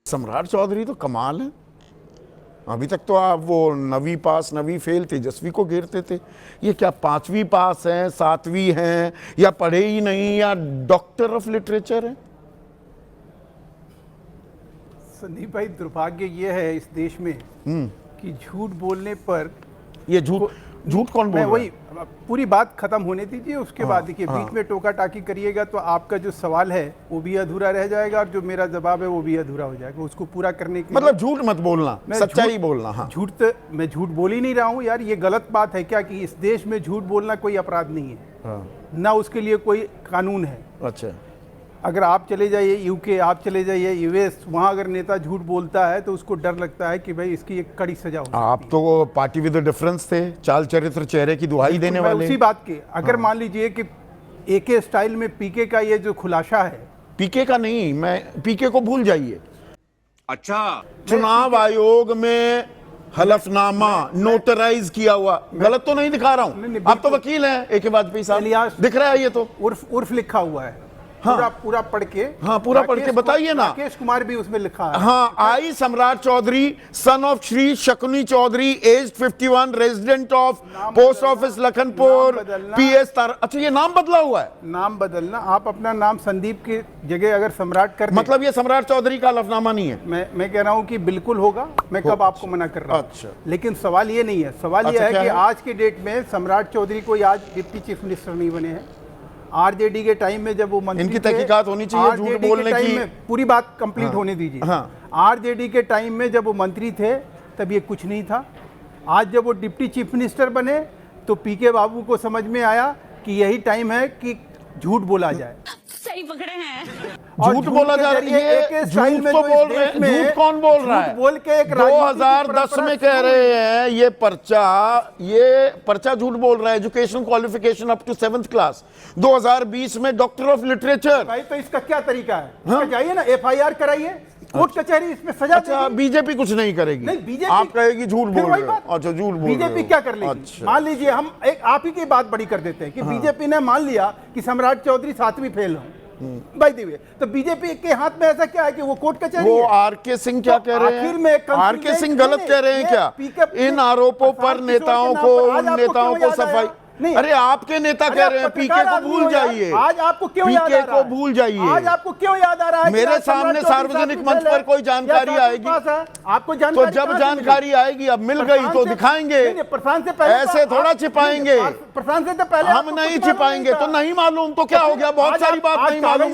सम्राट चौधरी तो कमाल है। अभी तक तो आप वो 9वीं पास 9वीं फेल तेजस्वी को घेरते थे, ये क्या 5वीं पास हैं, 7वीं हैं, या पढ़े ही नहीं, या डॉक्टर ऑफ लिटरेचर है? संदीप भाई, दुर्भाग्य ये है इस देश में कि झूठ बोलने पर ये झूठ कौन बोल रहा है? वही पूरी बात खत्म होने दीजिए, उसके बाद देखिए बीच में टोका टाकी करिएगा तो आपका जो सवाल है वो भी अधूरा रह जाएगा और जो मेरा जवाब है वो भी अधूरा हो जाएगा। उसको पूरा करने के मतलब झूठ मत बोलना, सच्चाई बोलना। हाँ, मैं झूठ बोल ही नहीं रहा हूँ यार। ये गलत बात है क्या कि इस देश में झूठ बोलना कोई अपराध नहीं है? हाँ। ना उसके लिए कोई कानून है। अच्छा, अगर आप चले जाइए यूके, आप चले जाइए यूएस, वहां अगर नेता झूठ बोलता है तो उसको डर लगता है कि भाई इसकी एक कड़ी सजा हो। आप तो पार्टी विद डिफरेंस थे, चाल चरित्र चेहरे की दुहाई देने वाले। उसी बात के अगर मान लीजिए कि एके स्टाइल में पीके का ये जो खुलासा है, पीके का नहीं, मैं पीके को भूल जाइए। अच्छा, चुनाव आयोग में हलफनामा नोटराइज किया हुआ, गलत तो नहीं दिखा रहा हूं? आप तो वकील हैं एके वाजपेयी साहब, दिख रहा है ये तो उर्फ लिखा हुआ है। हाँ, पूरा पढ़ के, हाँ पूरा पढ़ के बताइए ना। राकेश कुमार भी उसमें लिखा है। हाँ, I Samrat Chaudhary, son of Shri Shakuni Chaudhary, age 51, resident of post office Lakhanpur, PS Tar. अच्छा, ये नाम बदला हुआ है? नाम बदलना, आप अपना नाम संदीप की जगह अगर सम्राट कर, मतलब ये सम्राट चौधरी का हलफनामा नहीं है? मैं कह रहा हूँ कि बिल्कुल होगा। मैं कब आपको मना कर रहा हूँ? अच्छा, लेकिन सवाल ये नहीं है। सवाल ये है कि आज के डेट में सम्राट चौधरी कोई आज डिप्टी चीफ मिनिस्टर नहीं बने हैं। आरजेडी के टाइम में जब वो मंत्री, इनकी तहकीकात होनी चाहिए झूठ बोलने की। पूरी बात कंप्लीट होने दीजिए। हाँ। आरजेडी के टाइम में जब वो मंत्री थे तब ये कुछ नहीं था। आज जब वो डिप्टी चीफ मिनिस्टर बने तो पीके बाबू को समझ में आया कि यही टाइम है कि झूठ बोला जाए। सही पकड़े हैं। झूठ बोला जा रहा है, झूठ तो बोल रहे हैं। झूठ कौन बोल रहा है? बोल के 2010 में कह रहे हैं ये पर्चा झूठ बोल रहा है। Education qualification up to 7th class, 2020 में डॉक्टर ऑफ लिटरेचर। भाई तो इसका क्या तरीका है? हाँ? जाइए ना, FIR कराइए, कोर्ट कचहरी इसमें सजा। अच्छा, बीजेपी कुछ नहीं करेगी? नहीं, बीजेपी आप कहेगी झूठ बोल रहे हो। अच्छा, झूठ बोल रहे हो। बीजेपी क्या कर लेगी? अच्छा। मान लीजिए हम एक आप ही की बात बड़ी कर देते हैं कि बीजेपी ने मान लिया कि सम्राट चौधरी 7वीं फेल हो बाय द वे, तो बीजेपी के हाथ में ऐसा क्या है कि वो कोर्ट कचहरी? वो आरके सिंह क्या कह रहे हैं? आरके सिंह गलत कह रहे हैं क्या? इन आरोपों पर नेताओं को सफाई नहीं। अरे आपके नेता कह रहे हैं पीके को भूल जाइए। आज आपको क्यों याद आ रहा है? पीके को भूल जाइए। आज आपको क्यों याद आ रहा है? मेरे सामने सार्वजनिक मंच पर कोई जानकारी आएगी आपको तो जब जानकारी आएगी, अब मिल गई तो दिखाएंगे। प्रशांत से पहले ऐसे थोड़ा छिपाएंगे। प्रशांत से तो पहले हम नहीं छिपाएंगे तो नहीं मालूम तो क्या हो गया? बहुत सारी बात नहीं मालूम,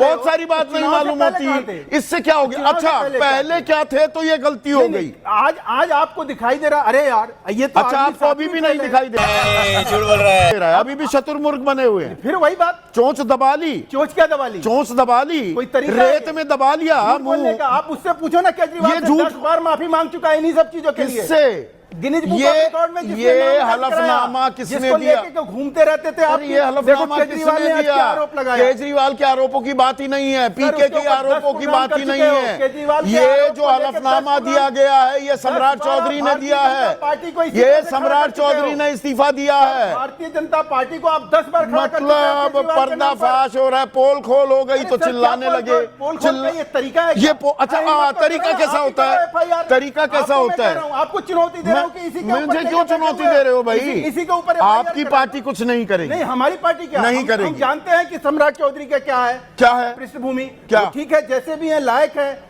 बहुत सारी बात नहीं मालूम होती, इससे क्या हो गया? अच्छा, पहले क्या थे तो ये गलती हो गई। आज आपको दिखाई दे रहा? अरे यार ये तो अच्छा, आपको अभी भी नहीं दिखाई दे रहा? बोल रहा है अभी भी शतुर्मुर्ग बने हुए हैं। फिर वही बात, चोंच दबा ली। चोंच क्या दबा ली? चोंच दबा ली, कोई तरीका रेत में दबा लिया मुंह। आप उससे पूछो ना, केजरीवाल ये झूठ 10 बार माफी मांग चुका है इन्हीं सब चीजों के लिए। किससे? गिनीज बुक ऑफ रिकॉर्ड में ये हलफनामा किसने दिया? घूमते रहते थे आप, ये हलफनामा किसने दिया? आरोप लगाया। केजरीवाल के आरोपों की बात ही नहीं है, पीके के आरोपों की बात ही नहीं है। ये जो हलफनामा दिया गया है ये सम्राट चौधरी ने दिया है। ये सम्राट चौधरी ने इस्तीफा दिया है। भारतीय जनता पार्टी को आप 10 बार मतलब पर्दाफाश हो रहा है, पोल खोल हो गई तो चिल्लाने लगे। ये तरीका है? ये अच्छा, तरीका कैसा होता है? तरीका कैसा होता है? आपको चुनौती दे, मुझे क्यों चुनौती दे रहे हो भाई? इसी के ऊपर आपकी पार्टी कुछ नहीं करेगी। नहीं, हमारी पार्टी क्या नहीं करेगी। हम जानते हैं कि सम्राट चौधरी का क्या है, पृष्ठभूमि क्या? ठीक है, जैसे भी है लायक है,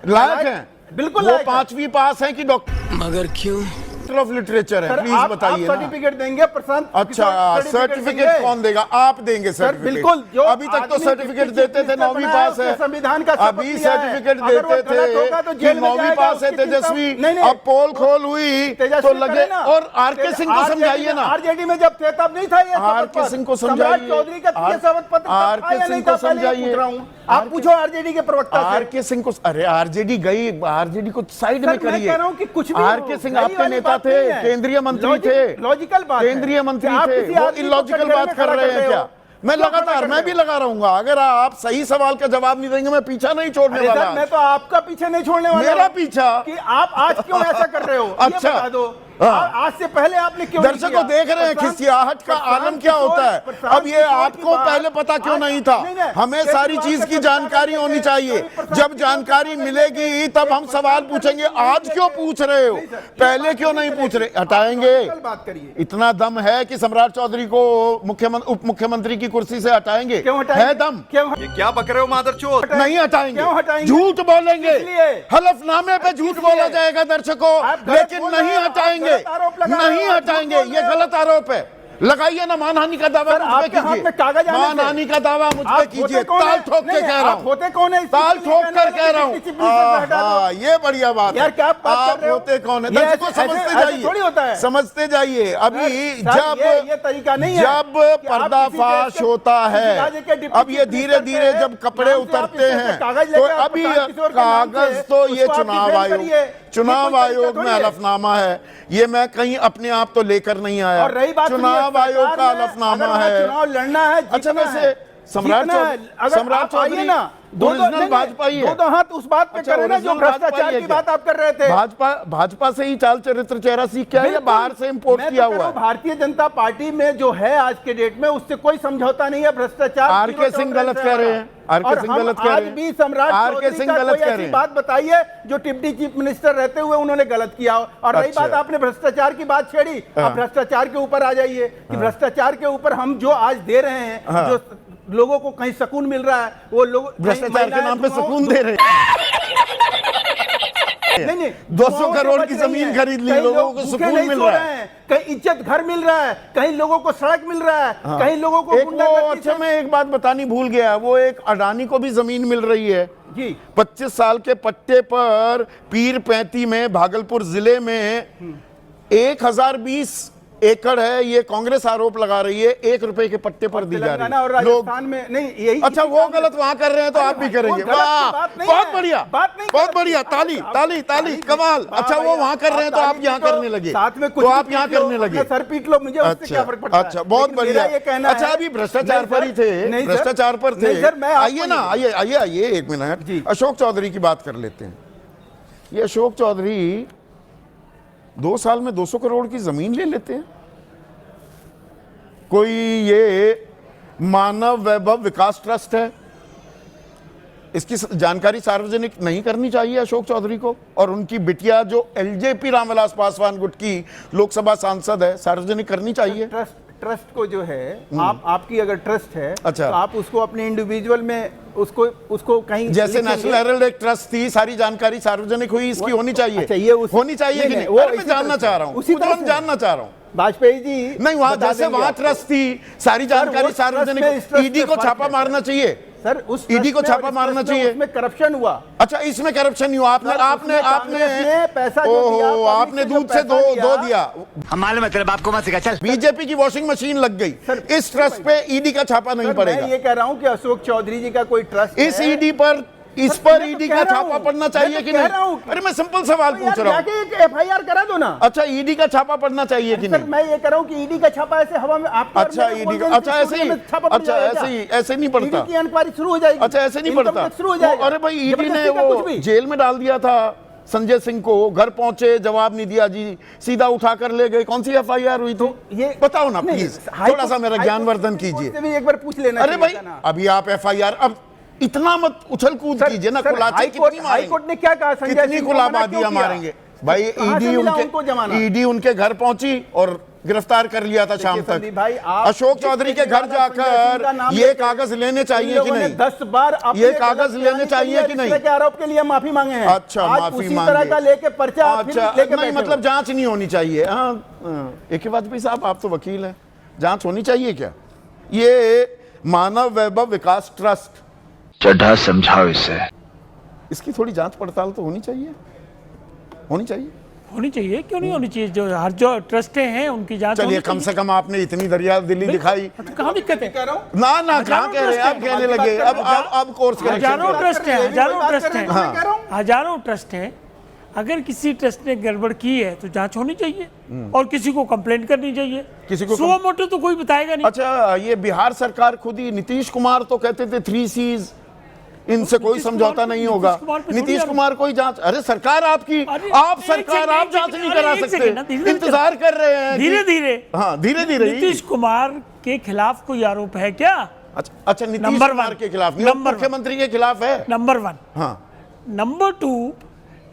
बिल्कुल। वो 5वीं पास है कि डॉक्टर, मगर क्यों ऑफ लिटरेचर है? प्लीज बताइए। सर्टिफिकेट देंगे प्रशांत? अच्छा, सर्टिफिकेट कौन देगा? आप देंगे सर्टिफिकेट? बिल्कुल। अभी तक तो सर्टिफिकेट देते थे 9वीं पास है, संविधान का अभी सर्टिफिकेट देते थे कि 9वीं पास है तेजस्वी। अब पोल खोल हुई तो लगे। और आरके सिंह को समझाइए ना। आरजेडी में जब थे तब नहीं था ये। आरके सिंह को समझाइए। चौधरी का शपथ पत्र आरके सिंह को समझाइए। आप पूछो आरजेडी के प्रवक्ता से। आरके सिंह को, अरे आरजेडी गई, आरजेडी को साइड में करिए। आरके सिंह आपके नेता थे, केंद्रीय मंत्री थे, लॉजिकल बात, केंद्रीय मंत्री थे, वो इलॉजिकल बात कर रहे हैं क्या? मैं लगातार मैं भी लगा रहूंगा। अगर आप सही सवाल का जवाब नहीं देंगे मैं पीछा नहीं छोड़ने वाला। मैं तो आपका पीछे नहीं छोड़ने वाला। मेरा पीछा कि आप आज क्यों ऐसा कर रहे हो? अच्छा, ये बता दो। आज से पहले आपने क्यों नहीं दर्शकों किया? देख रहे हैं प्रशांत- खिसियाहट का प्रशांत आलम क्या होता है। प्रशांत अब ये किशोर की आपको बात- पहले पता क्यों नहीं था? हमें कैसी सारी बात चीज है? की जानकारी होनी चाहिए। जब जानकारी मिलेगी तब हम सवाल पूछेंगे। आज क्यों पूछ रहे हो? पहले क्यों नहीं पूछ रहे? हटाएंगे। कल बात करिए। इतना दम है कि सम्राट चौधरी को उप मुख्यमंत्री की कुर्सी से हटाएंगे? क्यों हटाएंगे? है दम? क्यों क्या बक रहे हो मादरचोद? नहीं हटाएंगे। क्यों हटाएंगे? झूठ बोलेंगे। इसलिए। हलफनामे पे झूठ इसलिए। बोला जाएगा दर्शकों, आप गलत लेकिन बोल रहे नहीं हो, आप हटाएंगे। गलत आरोप लगा रहे हो, नहीं आप झूठ हटाएंगे। बोल ये रहे हो। गलत आरोप है। लगाइए ना मानहानि का दावा सर, मुझ पे आपके हाथ कीजिए। में कागज आने से- मानहानि का दावा मुझ पे आप कीजिए। होते कौन ताल है? ठोक के नहीं, कह रहा आप होते कौन है? इस ताल चीज़ के लिए ठोक कहना कर है कह रहा कि डिप्टी चीफ मिनिस्टर से हटा दो। हूँ। ये बढ़िया बात यार, है। क्या बात कर आप रहे हो? होते कौन है? ये दर्शकों ऐसे- समझते ऐसे जाइए, थोड़ी होता है। समझते जाइए। अभी सर, ये तरीका नहीं है जब कि आप किसी पर्दाफाश देश के- होता किसी है, राज्य के डिप्टी अब ये चीफ धीरे मिनिस्टर धीरे के जब कपड़े नाम से आप उतरते इसमें हैं कागज तो लेकर आप अभी प्रशांत किशोर के नाम कागज से तो ये उसको आप चुनाव डिफेंड आयोग करिए। चुनाव ये कोई आयोग तरीका में थोड़ी है। हलफनामा है। ये मैं कहीं अपने आप तो लेकर नहीं आया। और रही बात चुनाव आयोग का हलफनामा है। चुनाव लड़ना है, अच्छा, जीतना वैसे है, सम्राट जीतना है। चौधरी- अगर सम्राट आप आइए चौधरी ना, ओरिजिनल भाजपाई है। दो हाथ उस बात पे अच्छा, करें ना जो ओरिजिनल भ्रष्टाचार भाजपाई है की क्या? बात आप कर रहे थे। भाजपा से ही चाल चरित्र चेहरा सीख के आया या बिल्कुल। बाहर से इंपोर्ट मैं तो किया कह हुआ रहा है? हूं, भारतीय जनता पार्टी में जो है आज के डेट में उससे कोई समझौता नहीं है। भ्रष्टाचार आर.के. सिंह गलत कह रहे हैं। आर.के. सिंह गलत कह रहे आज हैं। भी सम्राट आर.के. चौधरी सिंह का गलत कोई कह ऐसी रहे हैं। बात बताइए जो डिप्टी चीफ मिनिस्टर रहते हुए उन्होंने गलत किया हो। और रही अच्छा। बात आपने भ्रष्टाचार की बात छेड़ी, आप भ्रष्टाचार के ऊपर आ जाइए कि भ्रष्टाचार के ऊपर हम जो आज दे रहे हैं, जो लोगों को कहीं सुकून मिल रहा है, वो लोग भ्रष्टाचार के नाम पे सुकून दे रहे हैं। नहीं 200 करोड़ की जमीन खरीद ली, लोगों को सुकून मिल रहा है। कहीं इज्जत घर मिल रहा है, कहीं लोगों को सड़क मिल रहा है, कहीं लोगों को एक वो गुंडागर्दी अच्छा, से- मैं एक बात बतानी भूल गया। वो एक अडानी को भी जमीन मिल रही है जी 25 साल के पट्टे पर पीर 35 में भागलपुर जिले में 1020 एकड़ है। ये कांग्रेस आरोप लगा रही है 1 रुपए के पट्टे पर दी जा तेलंगाना और रही है। लोग राजस्थान में नहीं यही। अच्छा, वो गलत वहां कर रहे हैं तो आप भी करेंगे। वाह, बहुत बढ़िया, बहुत बढ़िया। ताली ताली ताली, कमाल। अच्छा, वो वहां कर रहे हैं तो आप यहाँ करने लगे, साथ में कुछ तो आप यहाँ करने लगे। सर पीट लो, मुझे उससे क्या फर्क पड़ता है। अच्छा, बहुत लेकिन बढ़िया। मेरा ये कहना अच्छा, है- अभी भ्रष्टाचार नहीं पर सर, ही थे, नहीं सर, भ्रष्टाचार पर थे। नहीं सर, मैं आपको आइए ना, आइए आइए आइए, 1 मिनट। जी। अशोक चौधरी की बात कर लेते हैं। ये अशोक चौधरी 2 साल में 200 करोड़ की जमीन ले लेते हैं। कोई ये मानव वैभव विकास ट्रस्ट है, इसकी जानकारी सार्वजनिक नहीं करनी चाहिए अशोक चौधरी को? और उनकी बिटिया जो एलजेपी रामविलास पासवान गुट की लोकसभा सांसद है, सार्वजनिक करनी चाहिए? ट्रस्ट को जो है, आपकी अगर ट्रस्ट है, अच्छा। तो आप उसको अपने इंडिविजुअल में उसको कहीं जैसे लिखेंगे। नेशनल हेराल्ड एक ट्रस्ट थी, सारी जानकारी सार्वजनिक हुई, इसकी होनी चाहिए। अच्छा, ये होनी चाहिए कि नहीं? वो अरे मैं इसी जानना तरह चाह रहा हूँ, उसी तरह से। जानना चाह रहा हूँ। वाजपेयी जी नहीं, वहां बता जैसे देंगे वहां आपको। ट्रस्ट थी, सारी जानकारी उस ट्रस्ट में, इस सार्वजनिक। ट्रस्ट ईडी में को फर्क छापा है, सर। मारना चाहिए। सर उस ईडी को ट्रस्ट में छापा और इस मारना ट्रस्ट में चाहिए। उसमें करप्शन हुआ। अच्छा, इसमें करप्शन नहीं हुआ। आपने सर, आपने उसमें आपने कांग्रेस ने पैसा जो दिया, ओहो, पब्लिक आपने से जो दूध से पैसा दो लिया। दिया। हमारे मतलब आपको मत सिखा चल। बीजेपी की वॉशिंग मशीन लग गई। सर, इस ट्रस्ट पे ईडी का छापा नहीं सर, पड़ेगा। मैं ये कह रहा हूँ कि अशोक चौधरी जी का कोई ट्रस्ट इस है। ईडी पर, इस सर, पर मैं तो ईडी कह का रहा छापा हूं, पड़ना मैं चाहिए तो कि कह नहीं? रहा हूं। अरे मैं सिंपल सवाल पूछ रहा हूँ। जाके एक एफआईआर करा दो ना। अच्छा, ईडी का छापा पड़ना चाहिए कि सर, नहीं? मैं ये कह रहा हूँ कि ईडी का छापा ऐसे हवा में आपके और अच्छा, मेरे ईडी बोल का, देने अच्छा से ऐसे ही, में छापा पड़ अच्छा जाएगा ऐसे ही, ऐसे नहीं पड़ता। ईडी की इंक्वायरी शुरू हो जाएगी। अच्छा, ऐसे नहीं इनकम पड़ता। टैक्स शुरू हो जाएगा। अरे भाई, ईडी ने जबरदस्ती का वो कुछ भी। जेल में डाल दिया था संजय सिंह को, घर पहुंचे, जवाब नहीं दिया जी, सीधा उठाकर ले गए। कौन सी एफआईआर हुई थी? ये बताओ ना नहीं, प्लीज, हाई थोड़ा सा कोर्ट- मेरा हाई ज्ञानवर्धन कोर्ट कीजिए। से भी एक बार पूछ लेना अरे भाई, चाहिए था ना। अभी आप एफआईआर, अब इतना मत उछल कूद कीजिए ना। खुलाचे कितनी हाई मारेंगे? कोर्ट ने क्या कहा? संजय कितनी सिंह को खुलाबादियां मना क्यों मारेंगे किया? भाई? कहां से मिला उनको जमानत? ईडी उनके घर पहुंची और गिरफ्तार कर लिया था शाम तक। संदीप भाई, आप अशोक चौधरी के घर जाकर ये कागज लेने चाहिए कि नहीं? 10 बार ये कागज लेने चाहिए कि नहीं? के आरोप के लिए माफी मांगे हैं। अच्छा, आज माफी उसी मांगे। तरह का लेके पर्चा आप फिर अच्छा, लेके नहीं बैठे मतलब हो। जांच नहीं होनी चाहिए। हाँ, एक वाजपेयी साहब, आप तो वकील हैं, जांच होनी चाहिए क्या? ये मानव वैभव विकास ट्रस्ट, चढ़ा समझाओ इसे। इसकी थोड़ी जांच पड़ताल तो होनी चाहिए, होनी चाहिए। होनी चाहिए, क्यों नहीं होनी चाहिए? जो ट्रस्टें हैं उनकी जांच चलिए, होनी कम चाहिए। से कम आपने इतनी दरिया दिली दिखाई। तो कहाँ दिक्कत है? कह रहा हूं। ना ना, हजारों कहाँ कह रहे हैं आप? ट्रस्ट कहने हैं। लगे अब कोर्स हजारों करेक्शन। ट्रस्ट हैं, हजारों ट्रस्ट हैं, मैं कह रहा हूं। हजारों ट्रस्ट हैं। अगर किसी ट्रस्ट ने गड़बड़ की है तो जांच होनी चाहिए और किसी को कंप्लेंट करनी चाहिए। किसी को सुओ मोटो तो कोई बताएगा नहीं। अच्छा, ये बिहार सरकार खुद ही, नीतीश कुमार तो कहते थे 3 C's, इनसे कोई नीतीश समझौता कुमार- नहीं नीतीश होगा। कुमार पे थोड़ी नीतीश आरोप- कुमार कोई जांच, अरे सरकार आपकी, अरे आप एक सरकार सेकंड, आप एक जांच सेकंड, नहीं अरे करा एक सकते, सेकंड ना, धीरे-धीरे इंतजार कर रहे हैं कि- धीरे धीरे। हाँ धीरे धीरे ही। नीतीश कुमार के खिलाफ कोई आरोप है क्या? अच्छा नीतीश नंबर कुमार वन। के खिलाफ नहीं, नंबर वन। मुख्यमंत्री के खिलाफ है। नंबर 1। हाँ नंबर 2,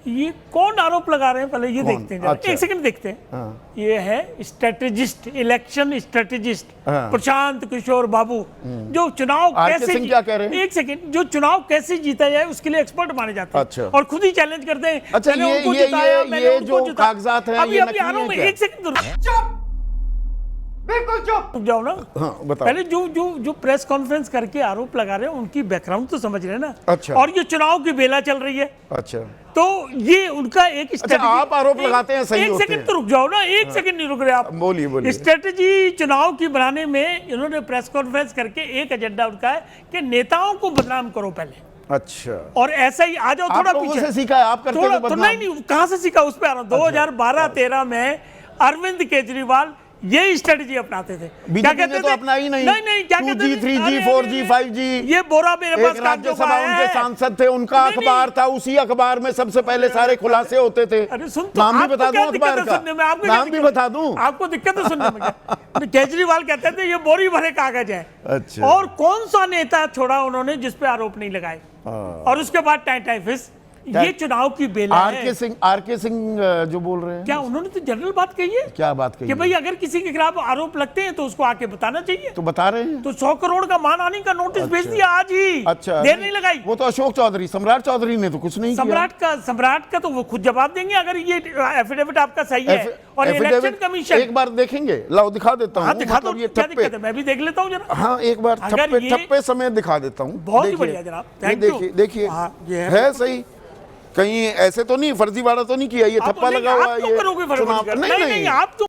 ये कौन आरोप लगा रहे हैं पहले ये कौन? देखते हैं जरा। अच्छा। एक सेकंड देखते हैं। हाँ। ये है स्ट्रेटेजिस्ट, इलेक्शन स्ट्रेटेजिस्ट हाँ। प्रशांत किशोर बाबू, जो चुनाव आर के कैसे सिंह क्या कह रहे हैं? एक सेकंड, जो चुनाव कैसे जीता जाए उसके लिए एक्सपर्ट माने जाते हैं। अच्छा। और खुद ही चैलेंज करते हैं। अच्छा, मैंने ये- उनको ये- जिताया, ये- मैंने ये उनको जो जिताया। कागजात हैं, अभी ये अभी नकली आ रहा हूं हैं मैं, क्या? एक सेकंड रुक जाओ ना। हाँ बताओ। पहले जो प्रेस कॉन्फ्रेंस करके आरोप लगा रहे हैं उनकी बैकग्राउंड तो समझ रहे हैं ना। अच्छा। और ये चुनाव की बेला चल रही है, अच्छा तो ये उनका एक स्ट्रेटजी। आप आरोप लगाते हैं सही एक होते सेकंड हैं। तो रुक जाओ ना, एक सेकंड नहीं रुक रहे आप। बोलिए बोलिए। स्ट्रेटजी चुनाव की बनाने में इन्होंने प्रेस कॉन्फ्रेंस करके एक एजेंडा उनका है कि नेताओं को बदनाम करो पहले, अच्छा और ऐसा ही आ जाओ आप थोड़ा लोगों पीछे। से सीखा है, आप करते थोड़ा थे तो बदनाम। नहीं कहां से सीखा, उस पे आ रहा हूं। 2012-13 में अरविंद केजरीवाल ये स्ट्रेटजी अपनाते थे। क्या बीजेपी कहते ने तो थे? अपना ही नहीं। नहीं क्या कहते 2G, थे? 3G, अरे, 4G, 5G। ये बोरा मेरे पास एक कागजों का राज्यसभा आया उनके है। सांसद थे, उनका नहीं, अखबार था, उसी अखबार में सबसे पहले सारे खुलासे होते थे। अरे सुन तो, नाम भी आपको बता क्या दूं दिक्कत अखबार है का, सुनने में? आपको क्या नाम भी दिक्कत है? बता दूं। आपको दिक्कत है सुनने में क्या? केजरीवाल कहते थे ये बोरी भरे कागज है। अच्छा। और कौन सा नेता छोड़ा उन्होंने जिस पे आरोप नहीं लगाए? और उसके बाद टाइम फिस, ये चुनाव की बेला है। आर के सिंह जो बोल रहे हैं, क्या उन्होंने तो जनरल बात कही है क्या बात कही कि भाई अगर किसी के खिलाफ आरोप लगते हैं तो उसको आके बताना चाहिए। तो बता रहे हैं। तो 100 करोड़ का मानहानि का नोटिस भेज दिया आज ही। अच्छा देर नहीं लगाई। वो तो अशोक चौधरी, सम्राट चौधरी ने तो कुछ नहीं किया। सम्राट का तो वो खुद जवाब देंगे अगर ये एफिडेविट आपका सही है। और इलेक्शन एफिडेविट कमीशन, एक बार देखेंगे, लाओ दिखा देता हाँ हूँ। दिखा दो, मतलब ये क्या ठप्पे, दिक्कत है? मैं भी देख लेता हूँ जरा। हाँ एक बार अगर ये- ठप्पे समेत दिखा देता हूँ। बहुत ही देखिए, बढ़िया जनाब, ये थैंक यू। देखिए देखिए, हाँ, ये है सही, कहीं ऐसे तो नहीं फर्जीवाड़ा तो नहीं किया, ये आप थप्पा नहीं, लगा हुआ आप है क्यों ये करोगे चुनाव- फर्जीवाड़ा? नहीं नहीं आप क्यों